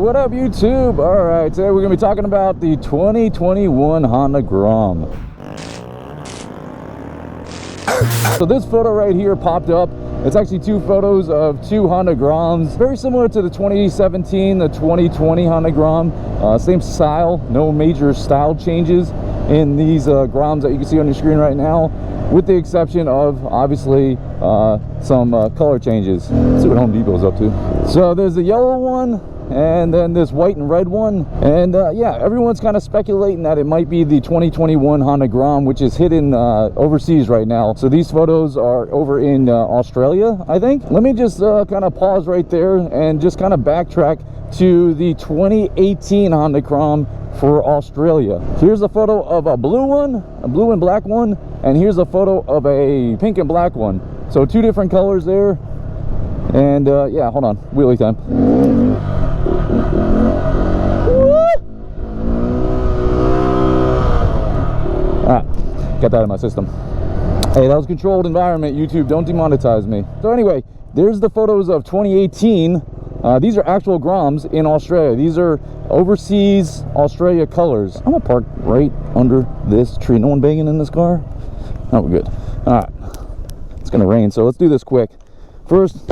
what up YouTube? Alright, today we're going to be talking about the 2021 Honda Grom. So this photo right here popped up. It's actually two photos of two Honda Groms, very similar to the 2017, the 2020 Honda Grom. Same style, no major style changes in these Groms that you can see on your screen right now, with the exception of obviously some color changes. Let's see what Home Depot is up to. So there's the yellow one, and then this white and red one, and yeah, everyone's kind of speculating that it might be the 2021 Honda Grom, which is hidden overseas right now. So these photos are over in Australia, I think. Let me just kind of pause right there and just kind of backtrack to the 2018 Honda Grom for Australia. Here's a photo of a blue one, a blue and black one, and here's a photo of a pink and black one. So two different colors there. And yeah, hold on, wheelie time. Got that out of my system. Hey, that was controlled environment. YouTube, don't demonetize me. So anyway, there's the photos of 2018. These are actual Groms in Australia. These are overseas Australia colors. I'm gonna park right under this tree. No one banging in this car? Oh, we're good. All right, it's gonna rain, so let's do this quick. First,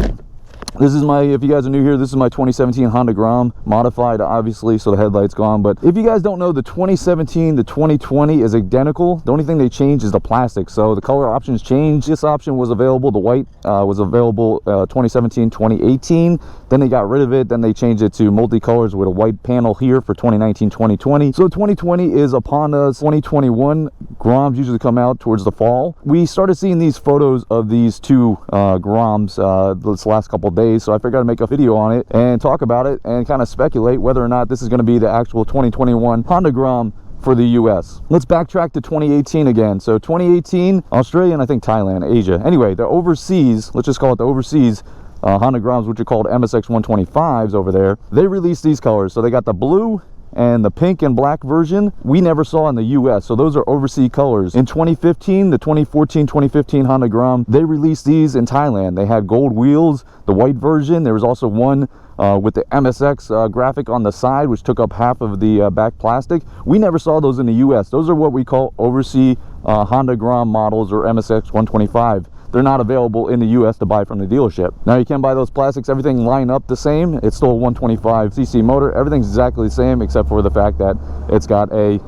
this is my, if you guys are new here, this is my 2017 Honda Grom, modified obviously, so the headlight's gone. But if you guys don't know, the 2017 to 2020 is identical. The only thing they changed is the plastic, so the color options changed. This option was available, the white was available 2017, 2018. Then they got rid of it, then they changed it to multicolors with a white panel here for 2019, 2020. So 2020 is upon us. 2021 Groms usually come out towards the fall. We started seeing these photos of these two Groms this last couple of days. So I figured I'd make a video on it and talk about it and kind of speculate whether or not this is going to be the actual 2021 Honda Grom for the US. Let's backtrack to 2018 again. So 2018, Australia, and I think Thailand, Asia. Anyway, the overseas, let's just call it the overseas Honda Groms, which are called MSX 125s over there. They released these colors. So they got the blue and the pink and black version we never saw in the US. So those are overseas colors. In 2015, the 2014, 2015 Honda Grom, they released these in Thailand. They had gold wheels, the white version. There was also one with the MSX graphic on the side, which took up half of the back plastic. We never saw those in the US. Those are what we call overseas Honda Grom models, or MSX 125. They're not available in the US to buy from the dealership. Now you can buy those plastics, everything line up the same. It's still a 125cc motor. Everything's exactly the same except for the fact that it's got a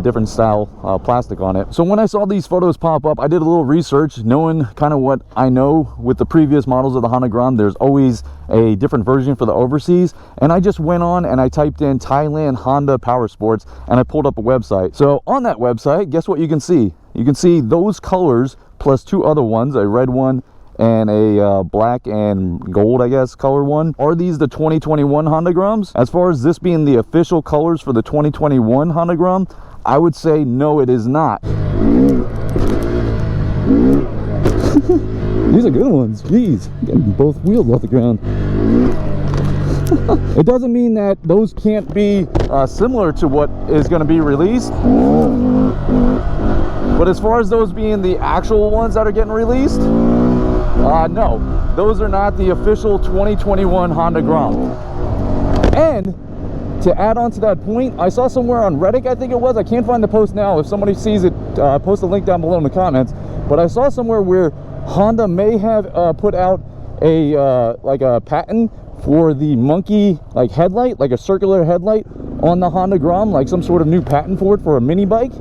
different style plastic on it. So when I saw these photos pop up, I did a little research, knowing kind of what I know with the previous models of the Honda Grom. There's always a different version for the overseas, and I just went on and I typed in Thailand Honda Power Sports, and I pulled up a website. So on that website, guess what you can see? You can see those colors plus two other ones, a red one and a black and gold, I guess, color one. Are these the 2021 Honda Groms? As far as this being the official colors for the 2021 Honda Grom, I would say no, it is not. These are good ones. Jeez, getting both wheels off the ground. It doesn't mean that those can't be similar to what is going to be released. But as far as those being the actual ones that are getting released, no, those are not the official 2021 Honda Grom. And to add on to that point, I saw somewhere on Reddit, I think it was, I can't find the post now. If somebody sees it, post a link down below in the comments. But I saw somewhere where Honda may have put out a like a patent for the monkey like headlight, like a circular headlight on the Honda Grom, like some sort of new patent for it for a mini bike.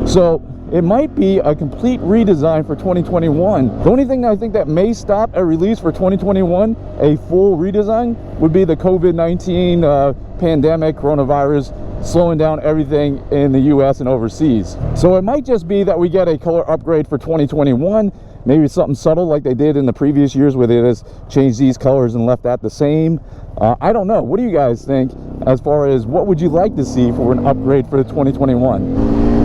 So it might be a complete redesign for 2021. The only thing that I think that may stop a release for 2021, a full redesign, would be the COVID-19 pandemic, coronavirus, slowing down everything in the US and overseas. So it might just be that we get a color upgrade for 2021, maybe something subtle like they did in the previous years where they just changed these colors and left that the same. I don't know. What do you guys think as far as what would you like to see for an upgrade for the 2021?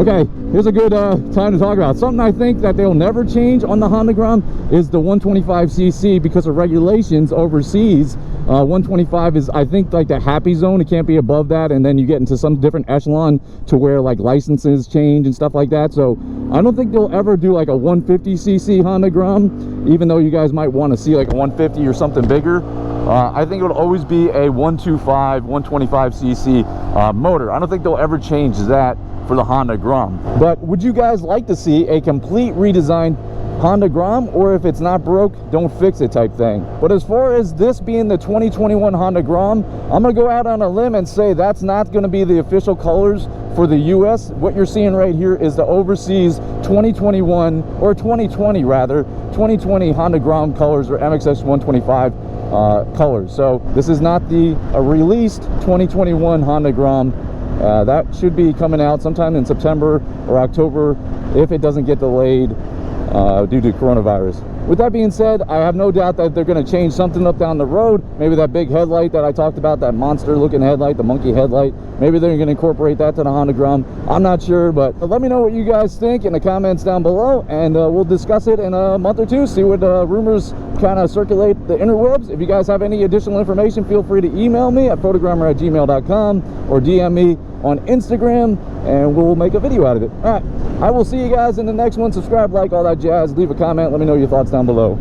Okay, here's a good time to talk about something I think that they'll never change on the Honda Grom is the 125cc, because of regulations overseas. 125 is, I think, like the happy zone. It can't be above that, and then you get into some different echelon to where like licenses change and stuff like that. So I don't think they'll ever do like a 150cc Honda Grom, even though you guys might want to see like a 150 or something bigger. I think it'll always be a 125, 125cc motor. I don't think they'll ever change that for the Honda Grom. But would you guys like to see a complete redesigned Honda Grom, or if it's not broke, don't fix it type thing? But as far as this being the 2021 Honda Grom, I'm gonna go out on a limb and say that's not gonna be the official colors for the US. What you're seeing right here is the overseas 2021, or 2020 rather, 2020 Honda Grom colors, or MXX 125 colors. So this is not the released 2021 Honda Grom. That should be coming out sometime in September or October if it doesn't get delayed due to coronavirus. With that being said, I have no doubt that they're going to change something up down the road. Maybe that big headlight that I talked about, that monster looking headlight, the monkey headlight, maybe they're going to incorporate that to the Honda Grom. I'm not sure, but let me know what you guys think in the comments down below, and we'll discuss it in a month or two, see what rumors kind of circulate the interwebs. If you guys have any additional information, feel free to email me at photogromer@gmail.com or DM me on Instagram, and we'll make a video out of it. All right, I will see you guys in the next one. Subscribe, like, all that jazz. Leave a comment. Let me know your thoughts down below.